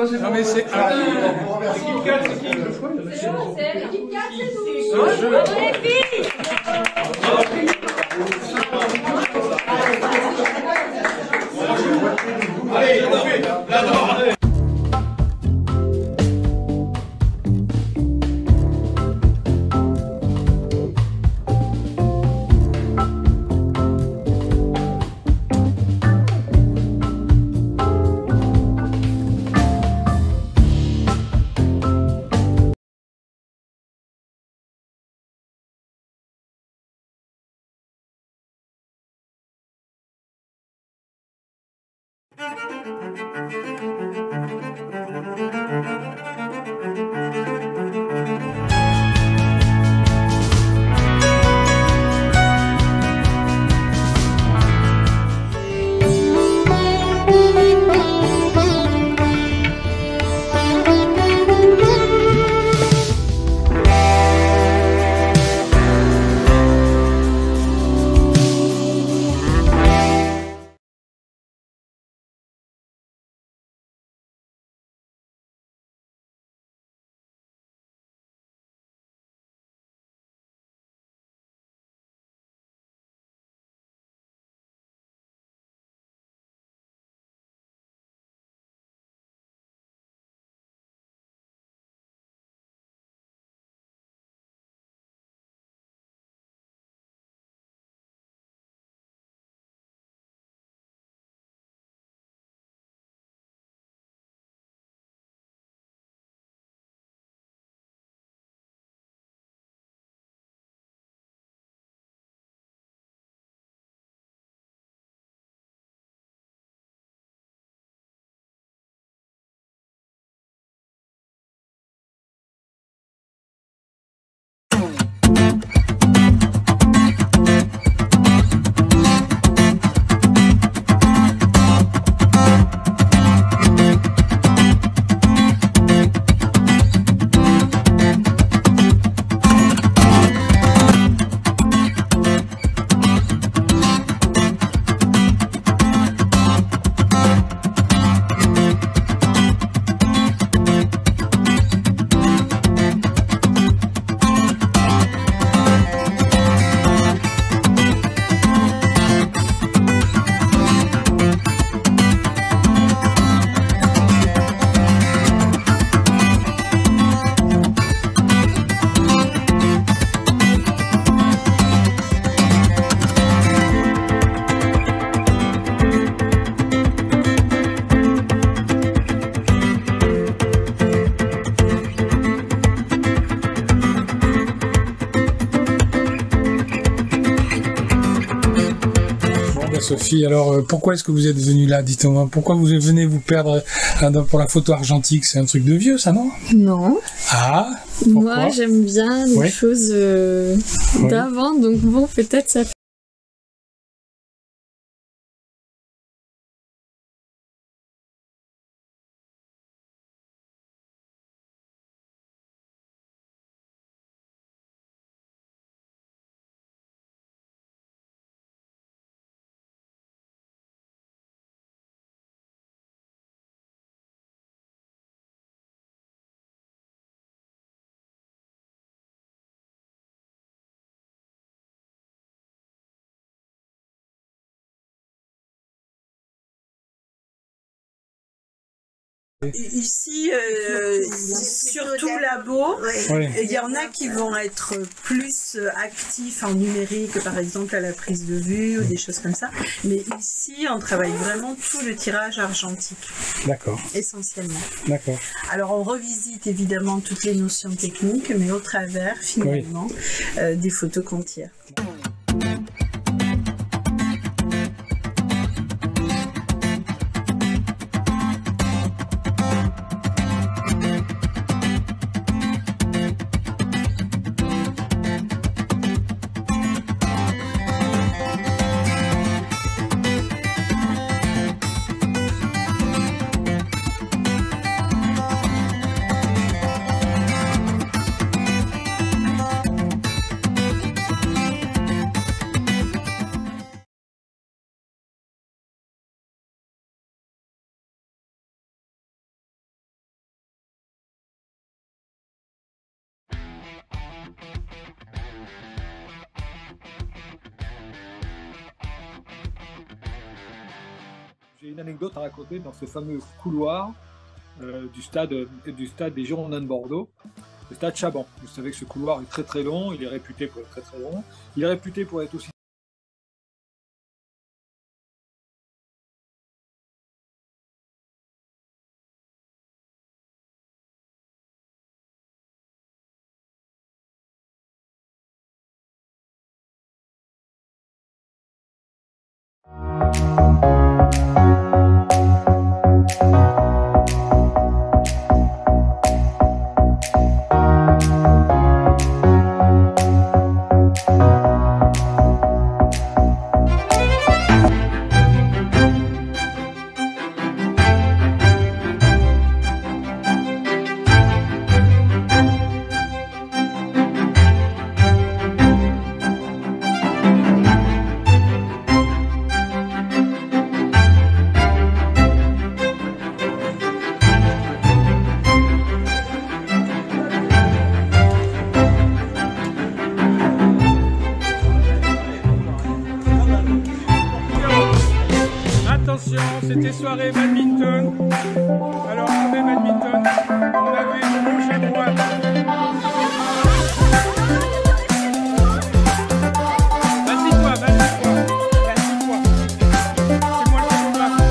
c'est bon. Non, mais c'est... L'équipe 4, c'est qui? C'est bon, c'est l'équipe 4, c'est tout. Bravo les filles. Allez, on fait là-dedans, allez. Sophie, alors pourquoi est-ce que vous êtes venue là, dites-moi? Pourquoi vous venez vous perdre pour la photo argentique? C'est un truc de vieux, ça, non? Non. Ah, pourquoi? Moi, j'aime bien les choses d'avant, donc bon, peut-être ça fait... Ici, surtout labo, il y en a qui vont être plus actifs en numérique, par exemple à la prise de vue ou des choses comme ça. Mais ici, on travaille vraiment tout le tirage argentique. D'accord. Essentiellement. D'accord. Alors, on revisite évidemment toutes les notions techniques, mais au travers, finalement, des photos qu'on tire. J'ai une anecdote à raconter dans ce fameux couloir du stade des Girondins de Bordeaux, le stade Chaban. Vous savez que ce couloir est très très long, il est réputé pour être très très long, il est réputé pour être aussi... Attention, c'était soirée badminton. Alors, on est badminton. On avait de gauche à droite. Vas-y-toi. C'est moi le photographe.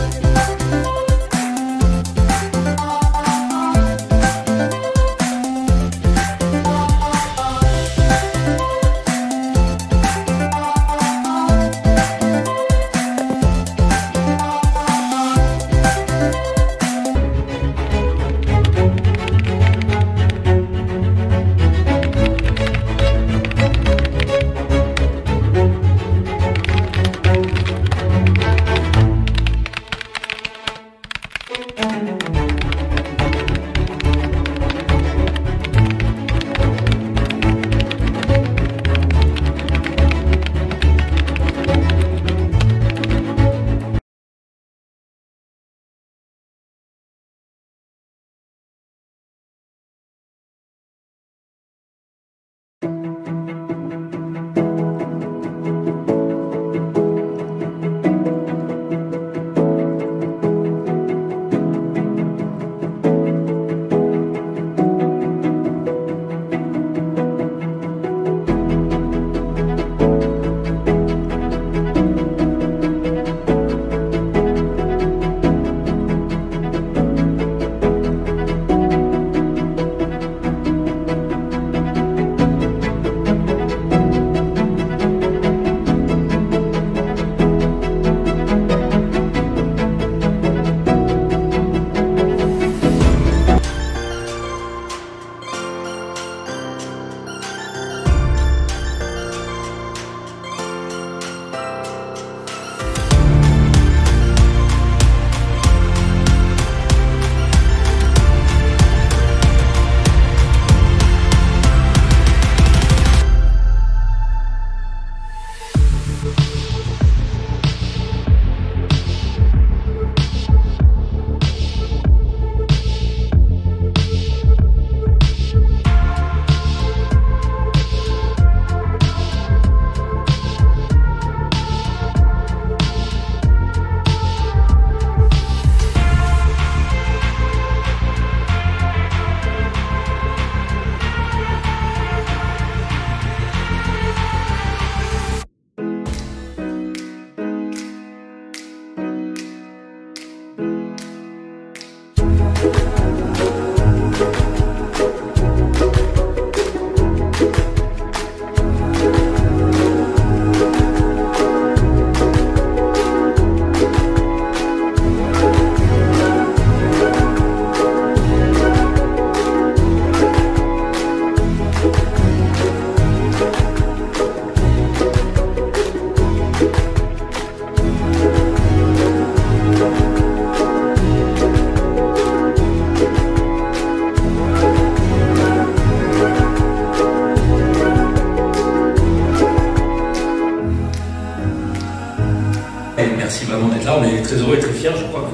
Merci vraiment d'être là, on est très heureux et très fiers, je crois que vous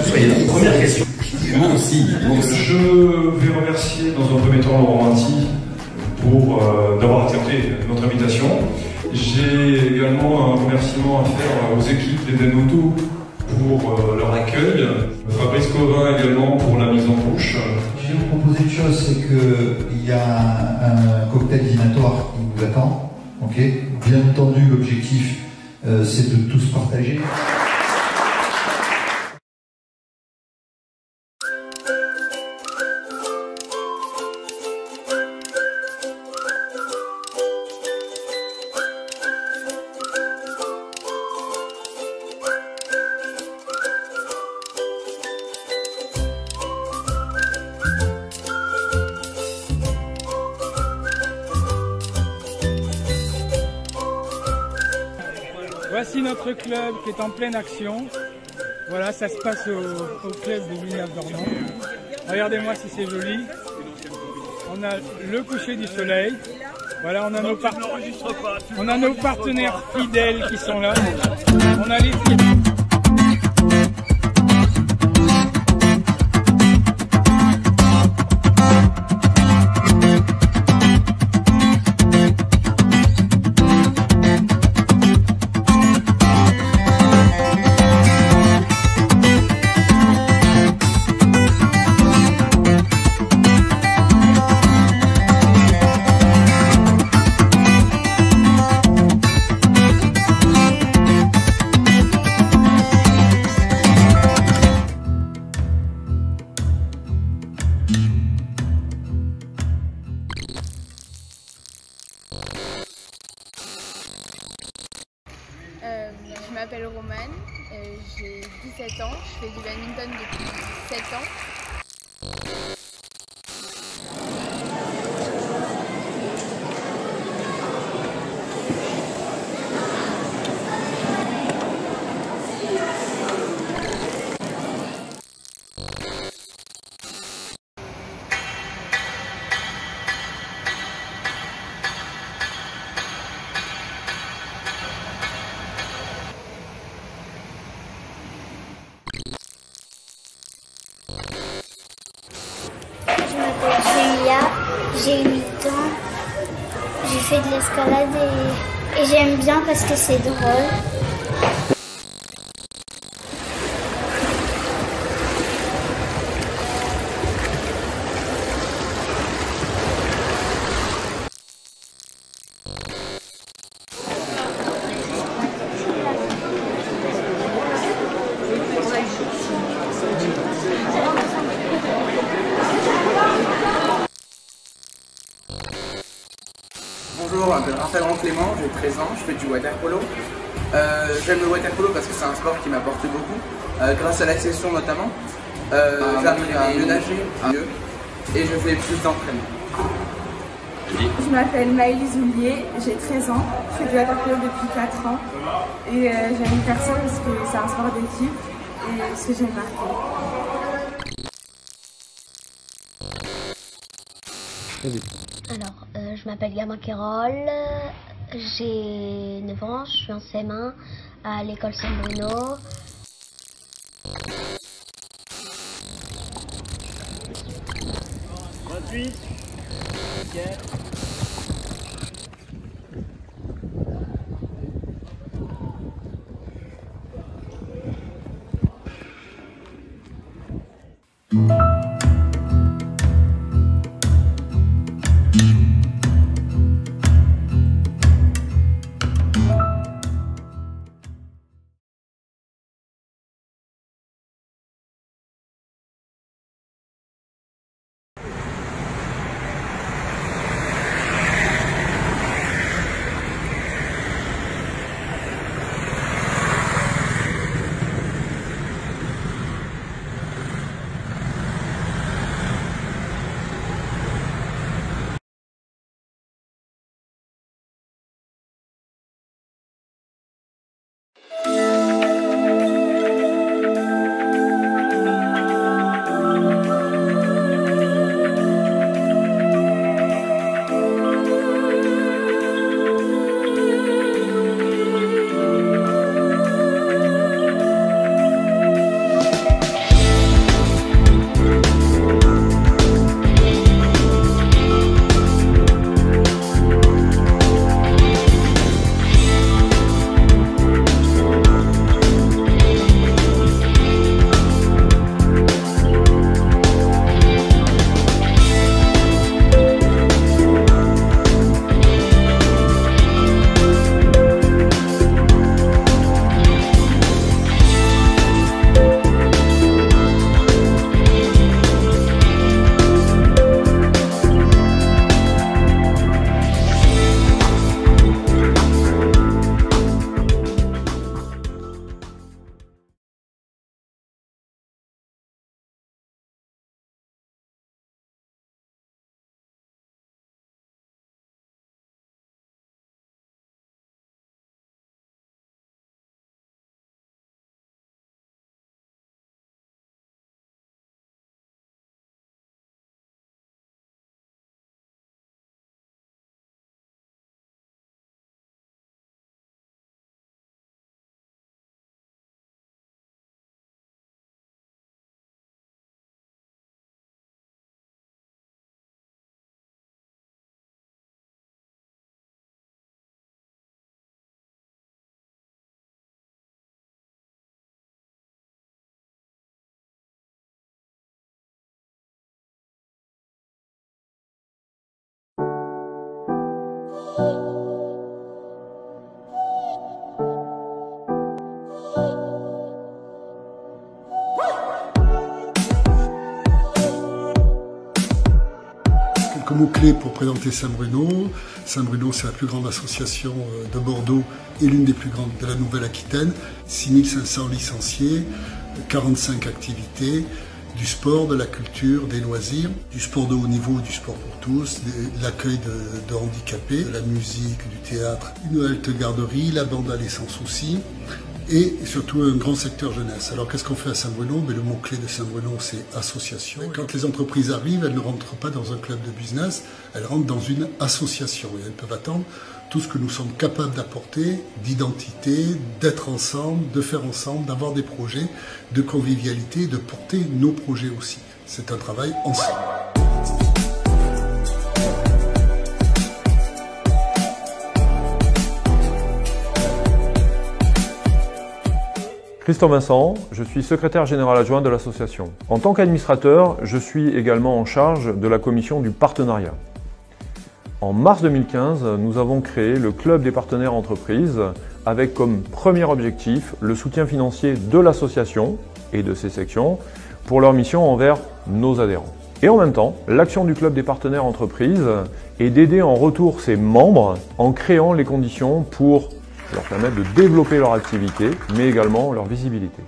soyez là. Première question. Moi aussi. Je vais remercier dans un premier temps Laurent Manti pour d'avoir accepté notre invitation. J'ai également un remerciement à faire aux équiptes d'Eden Auto pour leur accueil, Fabrice Covin également pour la mise en bouche. Je vais vous proposer une chose, c'est qu'il y a un cocktail dînatoire qui vous attend. Okay. Bien entendu, l'objectif, c'est de tous partager. Voici notre club qui est en pleine action. Voilà, ça se passe au club de Villeneuve-d'Ornon. Regardez-moi si c'est joli. On a le coucher du soleil. Voilà, on a nos partenaires fidèles qui sont là. On a les Je m'appelle Romane, j'ai 17 ans, je fais du badminton depuis 7 ans. Julia, j'ai 8 ans, j'ai fait de l'escalade et j'aime bien parce que c'est drôle. Bonjour, je m'appelle Raphaël Clément, j'ai 13 ans, je fais du waterpolo. J'aime le waterpolo parce que c'est un sport qui m'apporte beaucoup, grâce à l'accession notamment. J'arrive à mieux nager, mieux, et je fais plus d'entraînement. Je m'appelle Maëlys Oulier, j'ai 13 ans, je fais du waterpolo depuis 4 ans et j'aime faire ça parce que c'est un sport d'équipe et parce que j'aime marquer. Alors, je m'appelle Gamma Kérol, j'ai 9 ans, je suis en CM1 à l'école Saint-Bruno. mots-clés pour présenter Saint-Bruno. Saint-Bruno, c'est la plus grande association de Bordeaux et l'une des plus grandes de la Nouvelle-Aquitaine. 6500 licenciés, 45 activités, du sport, de la culture, des loisirs, du sport de haut niveau, du sport pour tous, de l'accueil de handicapés, de la musique, du théâtre, une halte garderie, la bande allait sans souci, et surtout un grand secteur jeunesse. Alors qu'est-ce qu'on fait à Saint-Bruno? Le mot-clé de Saint-Bruno, c'est association. Quand les entreprises arrivent, elles ne rentrent pas dans un club de business, elles rentrent dans une association et elles peuvent attendre tout ce que nous sommes capables d'apporter, d'identité, d'être ensemble, de faire ensemble, d'avoir des projets, de convivialité, de porter nos projets aussi. C'est un travail ensemble. Christophe Vincent, je suis secrétaire général adjoint de l'association. En tant qu'administrateur, je suis également en charge de la commission du partenariat. En mars 2015, nous avons créé le Club des partenaires entreprises avec comme premier objectif le soutien financier de l'association et de ses sections pour leur mission envers nos adhérents. Et en même temps, l'action du Club des partenaires entreprises est d'aider en retour ses membres en créant les conditions pour leur permettre de développer leur activité, mais également leur visibilité.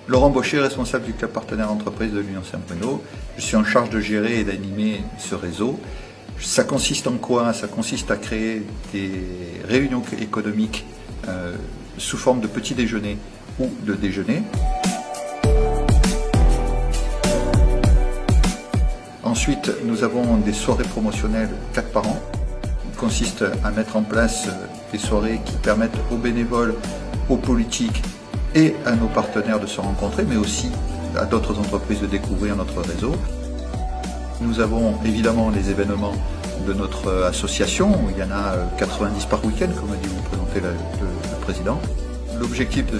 Laurent Baucher, responsable du Club partenaire entreprise de l'Union Saint-Bruno. Je suis en charge de gérer et d'animer ce réseau. Ça consiste en quoi? Ça consiste à créer des réunions économiques sous forme de petits déjeuners ou de déjeuners. Ensuite, nous avons des soirées promotionnelles 4 par an. Il consiste à mettre en place des soirées qui permettent aux bénévoles, aux politiques et à nos partenaires de se rencontrer, mais aussi à d'autres entreprises de découvrir notre réseau. Nous avons évidemment les événements de notre association. Il y en a 90 par week-end, comme a dit vous présenter le président. L'objectif de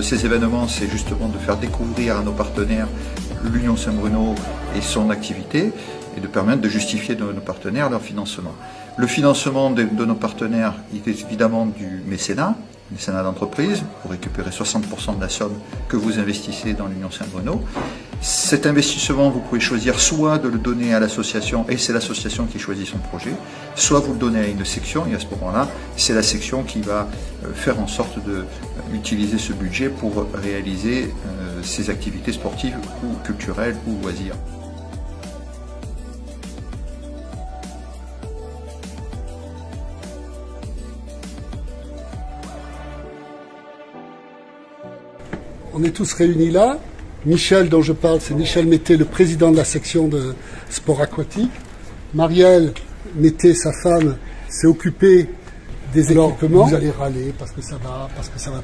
ces événements, c'est justement de faire découvrir à nos partenaires l'Union Saint-Bruno et son activité et de permettre de justifier de nos partenaires leur financement. Le financement de nos partenaires est évidemment du mécénat d'entreprise, pour récupérer 60% de la somme que vous investissez dans l'Union Saint-Bruno. Cet investissement, vous pouvez choisir soit de le donner à l'association, et c'est l'association qui choisit son projet, soit vous le donnez à une section, et à ce moment-là, c'est la section qui va faire en sorte d'utiliser ce budget pour réaliser ses activités sportives ou culturelles ou loisirs. On est tous réunis là. Michel, dont je parle, c'est Michel Mété, le président de la section de sport aquatique. Marielle Mété, sa femme, s'est occupée des équipements. Vous allez râler parce que ça va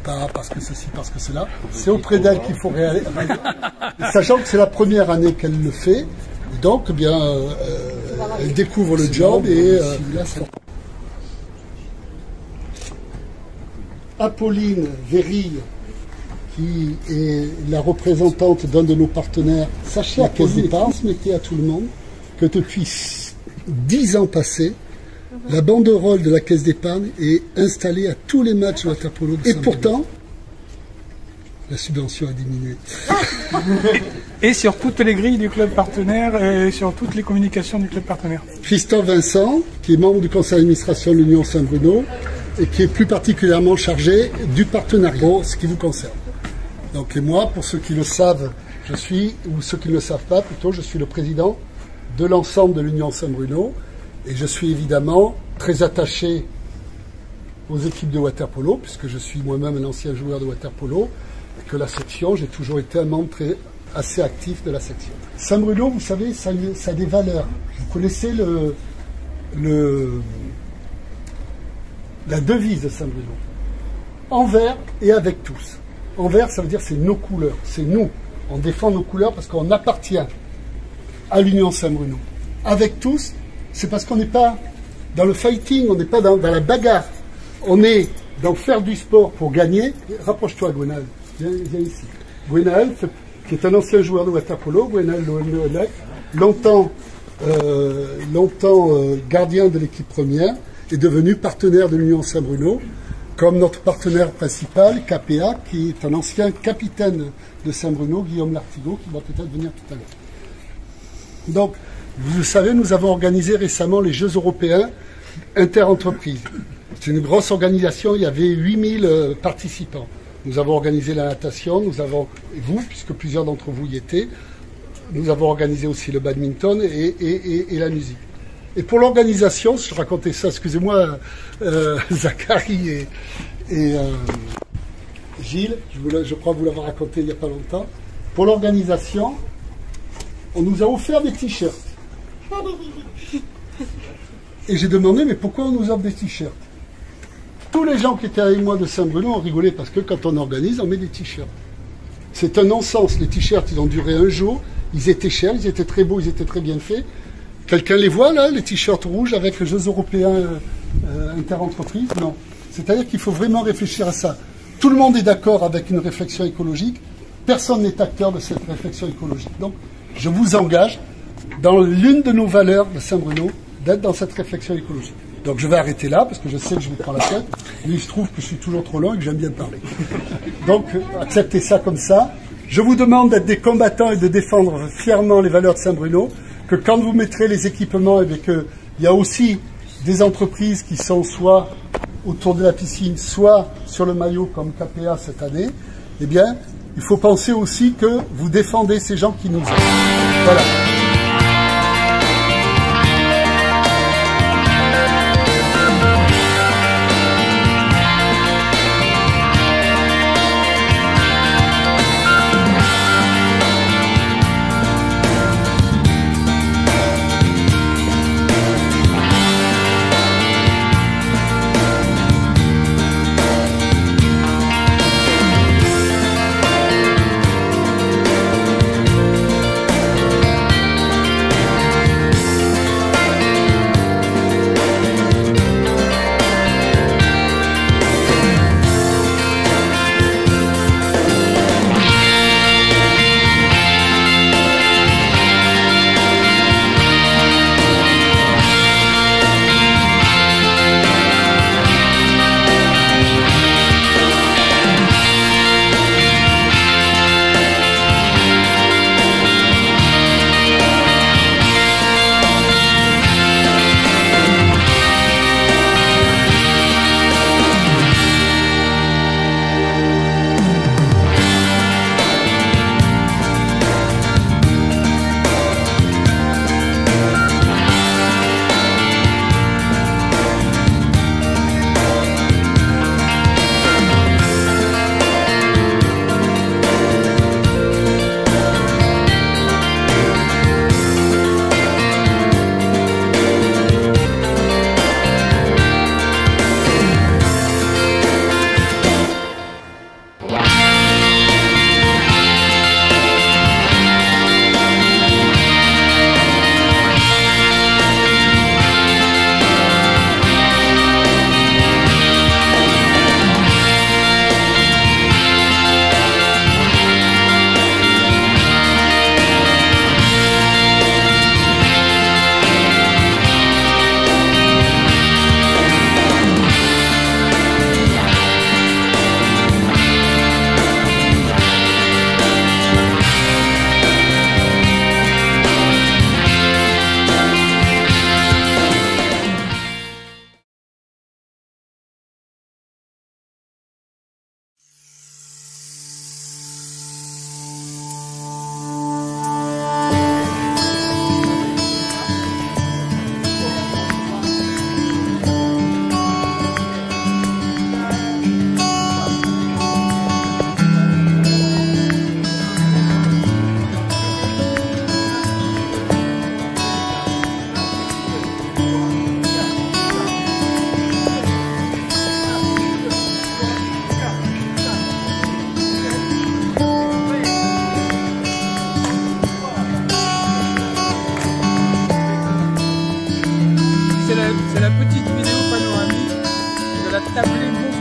pas, parce que ceci, parce que cela. C'est auprès d'elle qu'il faut râler. Sachant que c'est la première année qu'elle le fait. Et donc, eh bien, elle découvre le job et Apolline Vérille, qui est la représentante d'un de nos partenaires, sachez à Caisse d'épargne, mettez à tout le monde que depuis 10 ans passés, la banderole de la Caisse d'épargne est installée à tous les matchs de water-polo de Saint-Bruno. Et pourtant, la subvention a diminué. Et sur toutes les grilles du club partenaire et sur toutes les communications du club partenaire. Christophe Vincent, qui est membre du conseil d'administration de l'Union Saint-Bruno et qui est plus particulièrement chargé du partenariat, ce qui vous concerne. Donc, et moi, pour ceux qui le savent, ou ceux qui ne le savent pas, plutôt, je suis le président de l'ensemble de l'Union Saint-Bruno et je suis évidemment très attaché aux équipes de water-polo, puisque je suis moi-même un ancien joueur de water-polo, et que la section, j'ai toujours été un membre assez actif de la section. Saint-Bruno, vous savez, ça a des valeurs. Vous connaissez la devise de Saint-Bruno. Envers et avec tous. Envers, ça veut dire c'est nos couleurs, c'est nous. On défend nos couleurs parce qu'on appartient à l'Union Saint-Bruno. Avec tous, c'est parce qu'on n'est pas dans le fighting, on n'est pas dans la bagarre. On est dans faire du sport pour gagner. Rapproche-toi, Gwenaël. Viens ici. Gwenaël, qui est un ancien joueur de water-polo, Gwenaël Loenlec, longtemps gardien de l'équipe première, est devenu partenaire de l'Union Saint-Bruno. comme notre partenaire principal, KPA, qui est un ancien capitaine de Saint-Bruno, Guillaume Lartigot, qui va peut-être venir tout à l'heure. Donc, vous le savez, nous avons organisé récemment les Jeux européens interentreprises. C'est une grosse organisation, il y avait 8000 participants. Nous avons organisé la natation, nous avons, et vous, puisque plusieurs d'entre vous y étaient, nous avons organisé aussi le badminton et la musique. Et pour l'organisation, je racontais ça, excusez-moi, Zachary et Gilles, je crois vous l'avoir raconté il n'y a pas longtemps. Pour l'organisation, on nous a offert des t-shirts. Et j'ai demandé, mais pourquoi on nous offre des t-shirts? Tous les gens qui étaient avec moi de Saint-Bruno ont rigolé parce que quand on organise, on met des t-shirts. C'est un non-sens. Les t-shirts, ils ont duré un jour. Ils étaient chers, ils étaient très beaux, ils étaient très bien faits. Quelqu'un les voit là, les t-shirts rouges avec les Jeux européens interentreprises? Non. C'est-à-dire qu'il faut vraiment réfléchir à ça. Tout le monde est d'accord avec une réflexion écologique. Personne n'est acteur de cette réflexion écologique. Donc, je vous engage, dans l'une de nos valeurs de Saint-Bruno, d'être dans cette réflexion écologique. Donc je vais arrêter là, parce que je sais que je vous prends la tête, mais il se trouve que je suis toujours trop long et que j'aime bien parler. Donc, acceptez ça comme ça. Je vous demande d'être des combattants et de défendre fièrement les valeurs de Saint-Bruno, que quand vous mettrez les équipements, il y a aussi des entreprises qui sont soit autour de la piscine, soit sur le maillot comme KPA cette année, eh bien, il faut penser aussi que vous défendez ces gens qui nous aident. Voilà. C'est la petite vidéo panoramique de la tablée monstrueuse.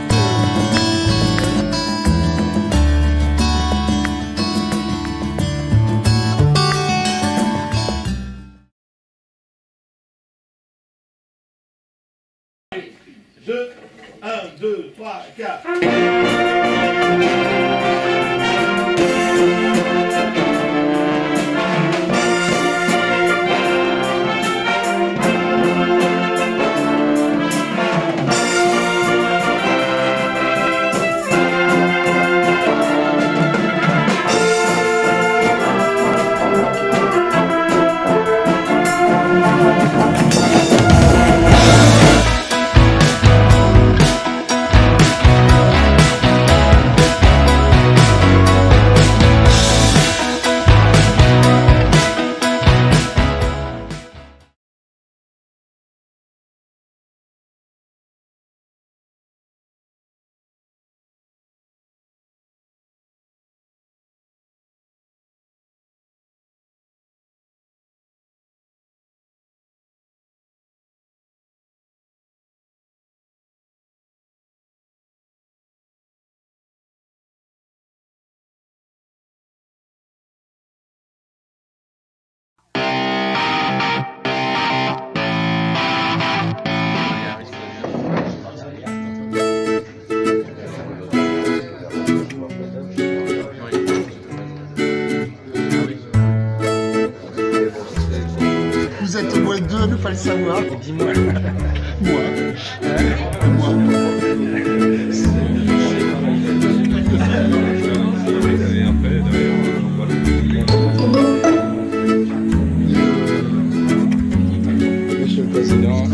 Deux, 1, 2, 3, 4. Vous êtes au moins deux à ne pas le savoir. Dis-moi. Moi. Monsieur le Président.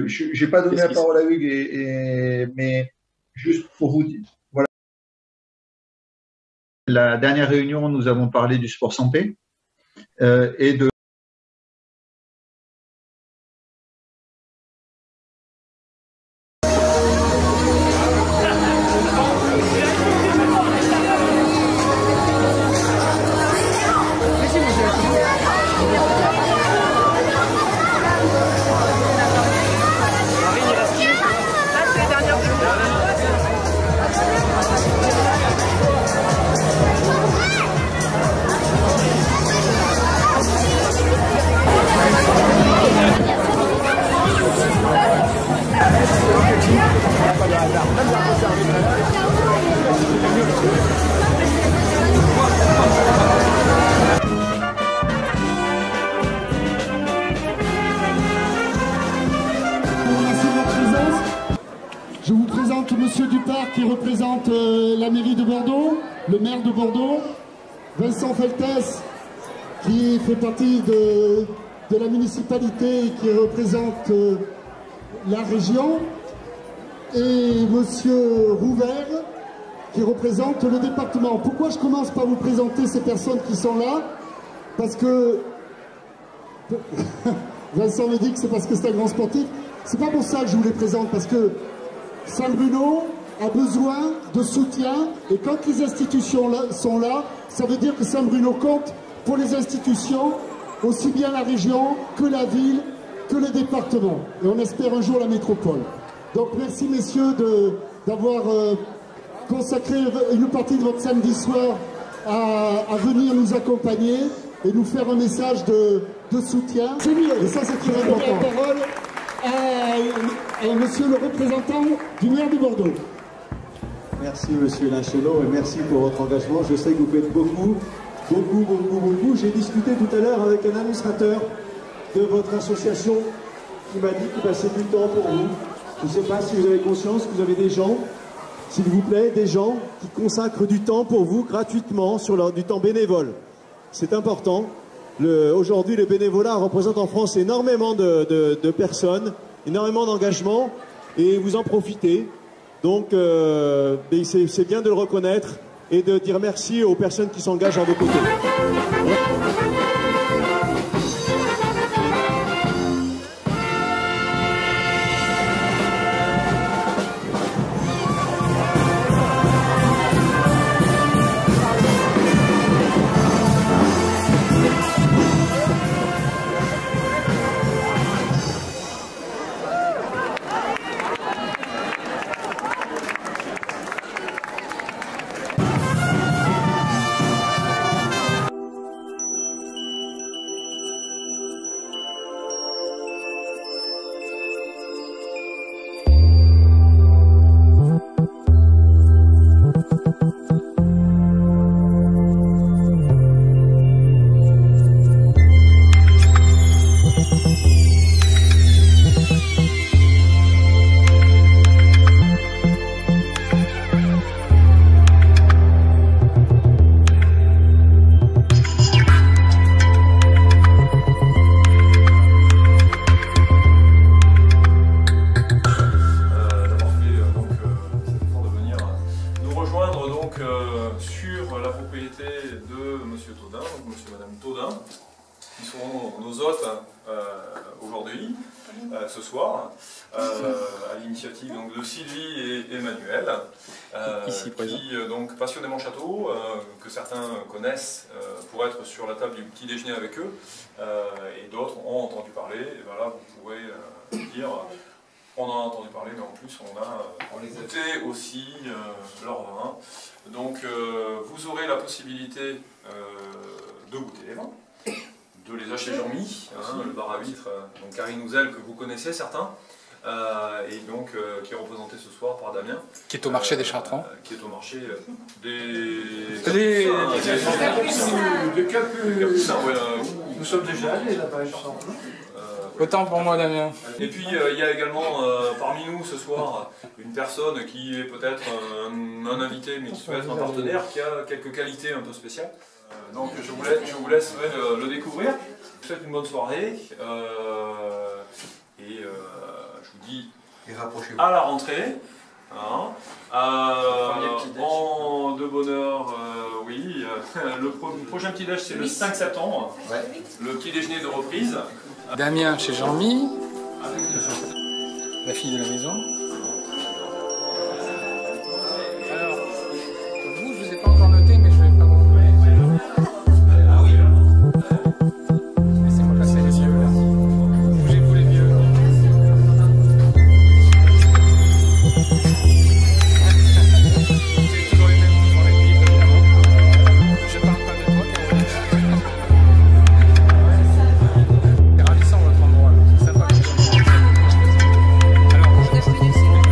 Je n'ai pas donné la parole à Hugues, mais juste pour vous dire, voilà. La dernière réunion, nous avons parlé du sport santé et de Je vous présente Monsieur Dupart qui représente la mairie de Bordeaux, le maire de Bordeaux, Vincent Feltès qui fait partie de la municipalité et qui représente la région, et Monsieur Rouvert qui représente le département. Pourquoi je commence par vous présenter ces personnes qui sont là? Parce que Vincent me dit que c'est parce que c'est un grand sportif. C'est pas pour ça que je vous les présente, parce que Saint-Bruno a besoin de soutien, et quand les institutions sont là, ça veut dire que Saint-Bruno compte pour les institutions, aussi bien la région que la ville, que le département. Et on espère un jour la métropole. Donc merci messieurs d'avoir consacré une partie de votre samedi soir à venir nous accompagner et nous faire un message de soutien. C'est mieux. Et ça c'est très important. La parole à monsieur le représentant du maire de Bordeaux. Merci monsieur Linchelot et merci pour votre engagement. Je sais que vous faites beaucoup. J'ai discuté tout à l'heure avec un administrateur de votre association qui m'a dit qu'il passait du temps pour vous. Je ne sais pas si vous avez conscience que vous avez des gens, s'il vous plaît, des gens qui consacrent du temps pour vous gratuitement, du temps bénévole. C'est important. Aujourd'hui, le bénévolat représente en France énormément de personnes, énormément d'engagement, et vous en profitez. Donc, c'est bien de le reconnaître et de dire merci aux personnes qui s'engagent à vos côtés. Sur la propriété de Monsieur Todin, donc Monsieur et Madame Todin, qui sont nos hôtes aujourd'hui, ce soir, à l'initiative de Sylvie et Emmanuel, qui donc passionnément château, que certains connaissent pour être sur la table du petit déjeuner avec eux, et d'autres ont entendu parler, et voilà, vous pourrez dire. On en a entendu parler, mais en plus on a goûté aussi leur vin. Donc vous aurez la possibilité de goûter les vins, de les acheter Jean-Mi, le bar à huîtres, donc Karine Nouzel que vous connaissez certains, et donc qui est représenté ce soir par Damien. Qui est au marché des Chartrons. Qui est au marché des Capucins. Nous sommes déjà allés là-bas, il me semble. Autant pour moi, Damien. Et puis, il y a également parmi nous ce soir une personne qui est peut-être un invité, mais qui peut être un partenaire, qui a quelques qualités un peu spéciales. Donc, je vous laisserai le découvrir. Je vous souhaite une bonne soirée. Et je vous dit Et rapprochez-vous. à la rentrée. Hein. De bonne heure, oui. Le prochain petit déj, c'est le 5 septembre. Ouais. Le petit déjeuner de reprise. Damien chez Jean-Mi, la fille de la maison. Alors, vous, je vous ai pas encore noté, mais je vais pas vous. Ah oui. Laissez-moi passer les yeux là. Bougez-vous les vieux. C'est toujours les mêmes qui font les livres, évidemment. Je parle pas de toi, Caroline. C'est ravissant votre endroit là. C'est sympa. Alors, je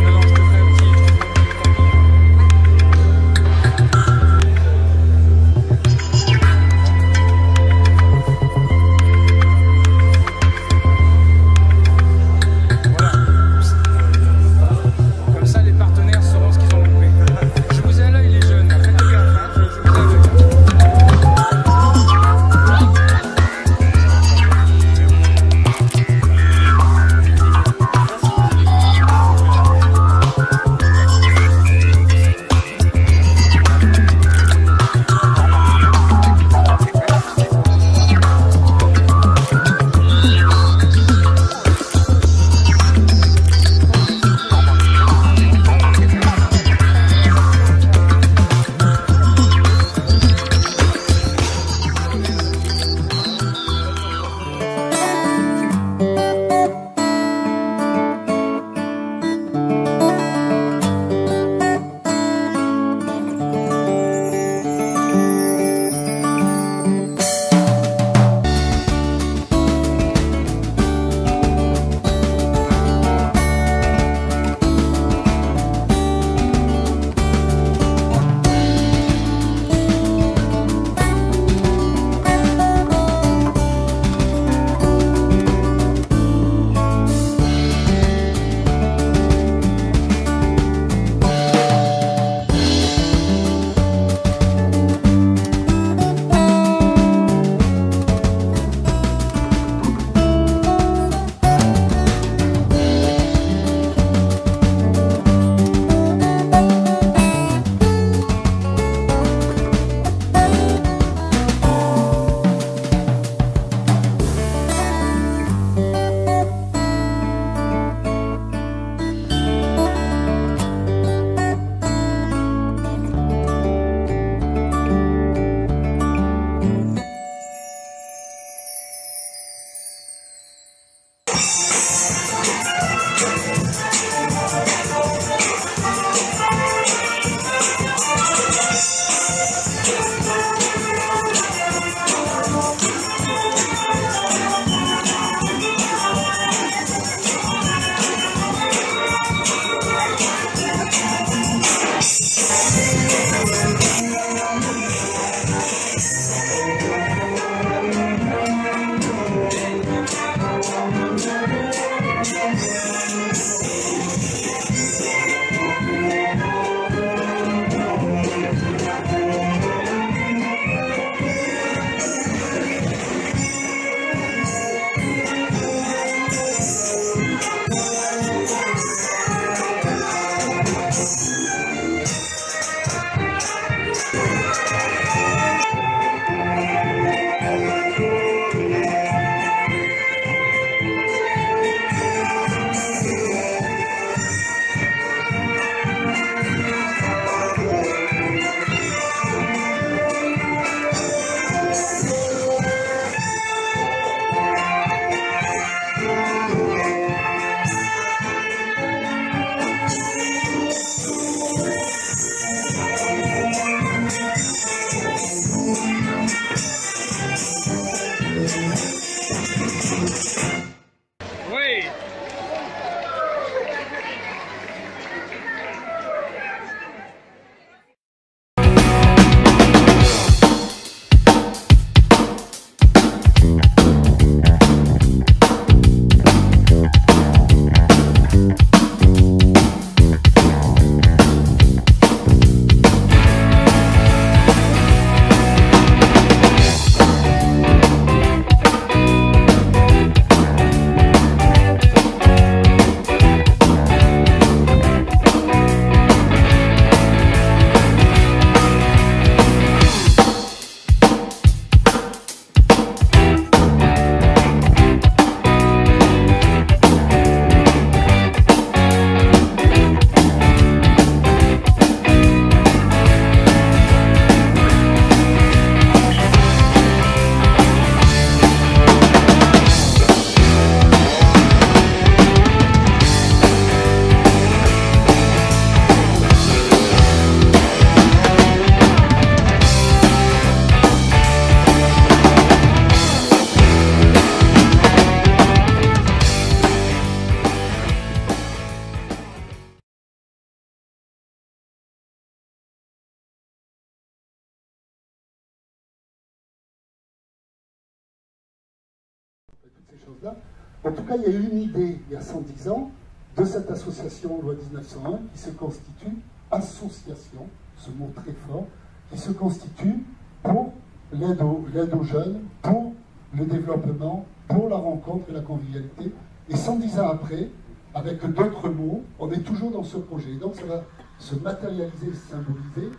choses-là. En tout cas, il y a eu une idée, il y a 110 ans, de cette association loi 1901 qui se constitue, association, ce mot très fort, qui se constitue pour l'aide aux jeunes, pour le développement, pour la rencontre et la convivialité. Et 110 ans après, avec d'autres mots, on est toujours dans ce projet. Donc ça va se matérialiser, se symboliser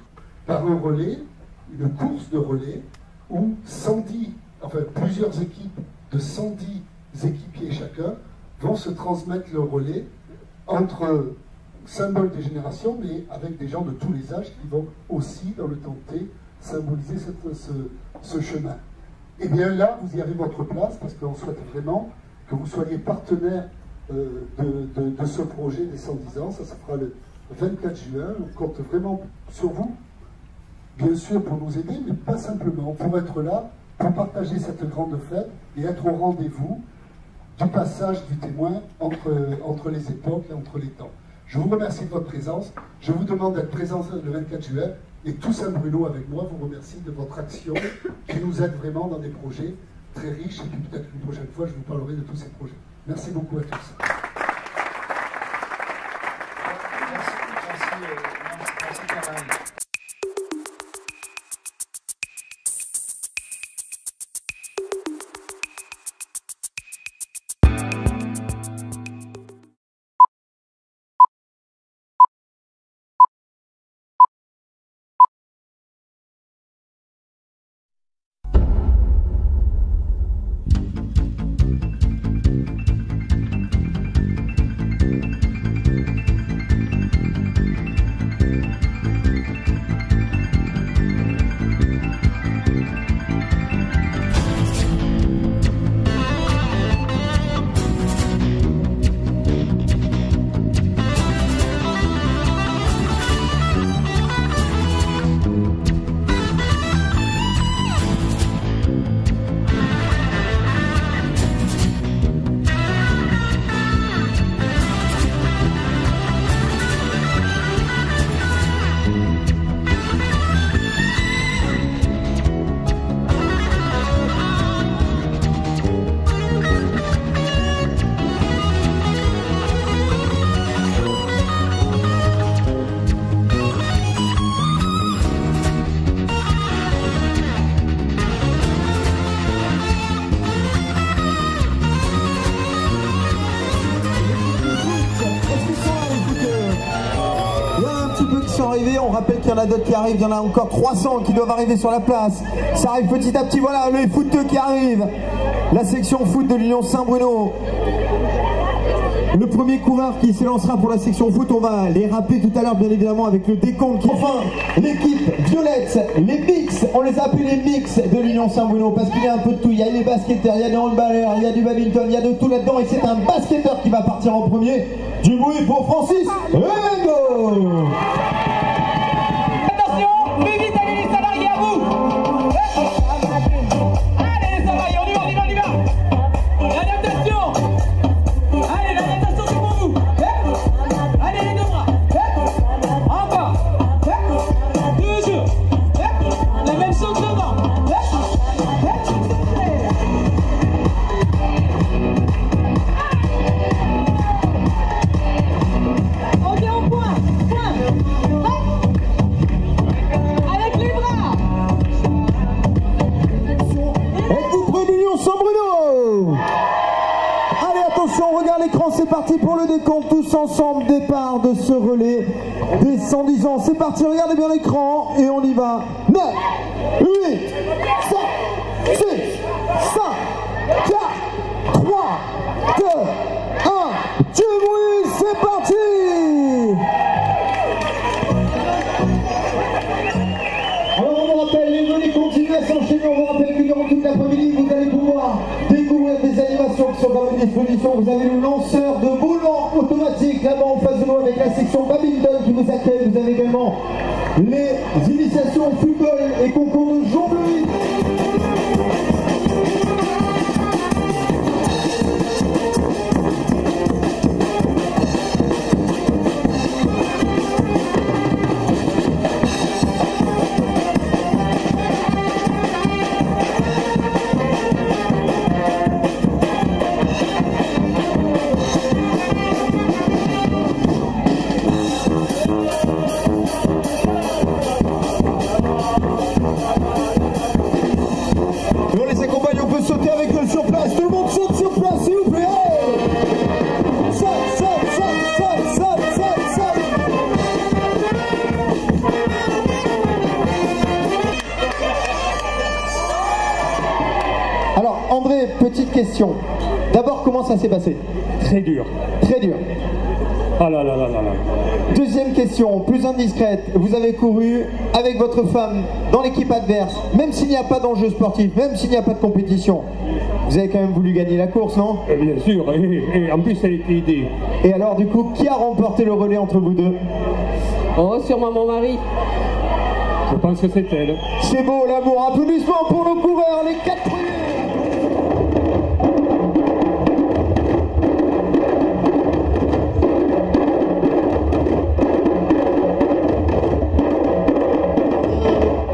par un relais, une course de relais, où plusieurs équipes de 110 équipiers chacun vont se transmettre le relais entre symboles des générations, mais avec des gens de tous les âges qui vont aussi, dans le temps T, symboliser ce chemin. Et bien là, vous y avez votre place, parce qu'on souhaite vraiment que vous soyez partenaire de ce projet des 110 ans. Ça se fera le 24 juin. On compte vraiment sur vous, bien sûr, pour nous aider, mais pas simplement, pour être là, pour partager cette grande fête et être au rendez-vous du passage du témoin entre les époques et entre les temps. Je vous remercie de votre présence. Je vous demande d'être présents le 24 juin. Et tout Saint-Bruno avec moi vous remercie de votre action qui nous aide vraiment dans des projets très riches. Et puis peut-être une prochaine fois, je vous parlerai de tous ces projets. Merci beaucoup à tous. Merci Caroline. On rappelle qu'il y en a d'autres qui arrivent, il y en a encore 300 qui doivent arriver sur la place. Ça arrive petit à petit, voilà, les footeux qui arrivent. La section foot de l'Union Saint-Bruno. Le premier coureur qui s'élancera pour la section foot, on va les rappeler tout à l'heure bien évidemment avec le décompte. Enfin, l'équipe violette, les mix, on les appelle les mix de l'Union Saint-Bruno parce qu'il y a un peu de tout. Il y a les basketteurs, il y a des handballeurs, il y a du badminton, il y a de tout là-dedans et c'est un basketteur qui va partir en premier. Du bruit pour Francis Remengo. Plus vite, allez les salariés, à vous. Allez les salariés, on y va, on y va, on y va. L'adaptation. Allez, l'adaptation c'est pour vous. Allez les deux bras. Encore. Toujours. La même chose devant. Ok, on point. Regarde l'écran, c'est parti pour le décompte, tous ensemble, départ de ce relais des 110 ans. C'est parti, regardez bien l'écran et on y va. 9, 8, 7, 6, 5, 4, 3, 2, 1. Du bruit, c'est parti. Alors on vous rappelle, les relais continuent à s'enchaîner. On vous rappelle que durant toute l'après-midi, vous allez pouvoir découvrir des animations qui sont à votre disposition. Vous avez le lanceur de volant automatique là-bas en face de nous avec la section badminton qui vous accueille. Vous avez également les initiations football et concours de jonglerie. questions. D'abord, comment ça s'est passé? Très dur. Très dur. Ah là là là là là. Deuxième question, plus indiscrète. Vous avez couru avec votre femme dans l'équipe adverse, même s'il n'y a pas d'enjeu sportif, même s'il n'y a pas de compétition. Vous avez quand même voulu gagner la course, non? Bien sûr, et en plus elle était aidée. Et alors du coup, qui a remporté le relais entre vous deux? Oh, sûrement mon mari. Je pense que c'est elle. C'est beau l'amour, applaudissements pour nos coureurs, les 4 premiers.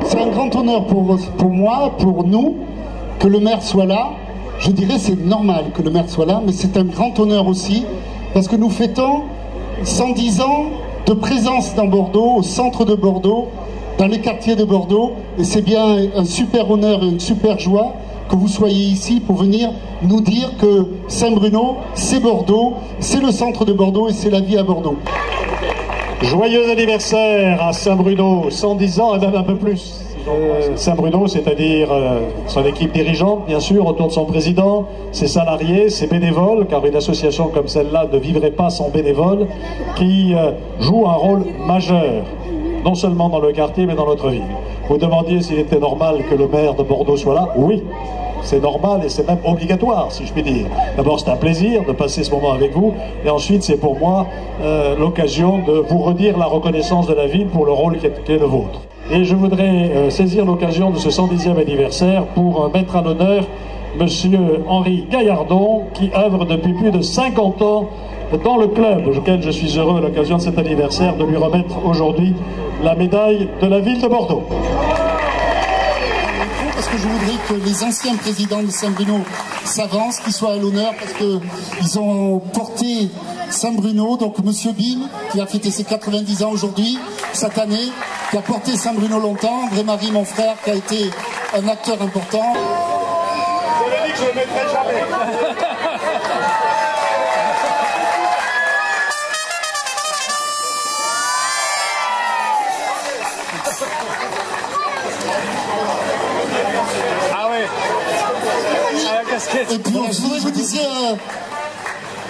C'est un grand honneur pour moi, pour nous, que le maire soit là. Je dirais c'est normal que le maire soit là, mais c'est un grand honneur aussi, parce que nous fêtons 110 ans de présence dans Bordeaux, au centre de Bordeaux, dans les quartiers de Bordeaux, et c'est bien un super honneur et une super joie que vous soyez ici pour venir nous dire que Saint-Bruno, c'est Bordeaux, c'est le centre de Bordeaux et c'est la vie à Bordeaux. Joyeux anniversaire à Saint-Bruno, 110 ans et même un peu plus. Saint-Bruno, c'est-à-dire son équipe dirigeante, bien sûr, autour de son président, ses salariés, ses bénévoles, car une association comme celle-là ne vivrait pas sans bénévoles, qui jouent un rôle majeur, non seulement dans le quartier, mais dans notre ville. Vous demandiez s'il était normal que le maire de Bordeaux soit là? Oui, c'est normal et c'est même obligatoire, si je puis dire. D'abord, c'est un plaisir de passer ce moment avec vous, et ensuite, c'est pour moi l'occasion de vous redire la reconnaissance de la ville pour le rôle qui est le vôtre. Et je voudrais saisir l'occasion de ce 110e anniversaire pour mettre à l'honneur Monsieur Henri Gaillardon, qui œuvre depuis plus de 50 ans dans le club, auquel je suis heureux à l'occasion de cet anniversaire de lui remettre aujourd'hui la médaille de la ville de Bordeaux. Parce que je voudrais que les anciens présidents de Saint-Bruno s'avancent, qu'ils soient à l'honneur, parce qu'ils ont porté Saint-Bruno, donc Monsieur Bim, qui a fêté ses 90 ans aujourd'hui, cette année, qui a porté Saint-Bruno longtemps, André-Marie, mon frère, qui a été un acteur important. Je l'ai dit que je ne le mettrai jamais. Ah ouais. Et puis je voudrais vous dire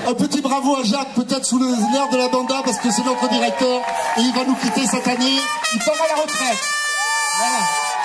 un petit bravo à Jacques, peut-être sous l'air de la banda, parce que c'est notre directeur et il va nous quitter cette année. Il part à la retraite. Voilà.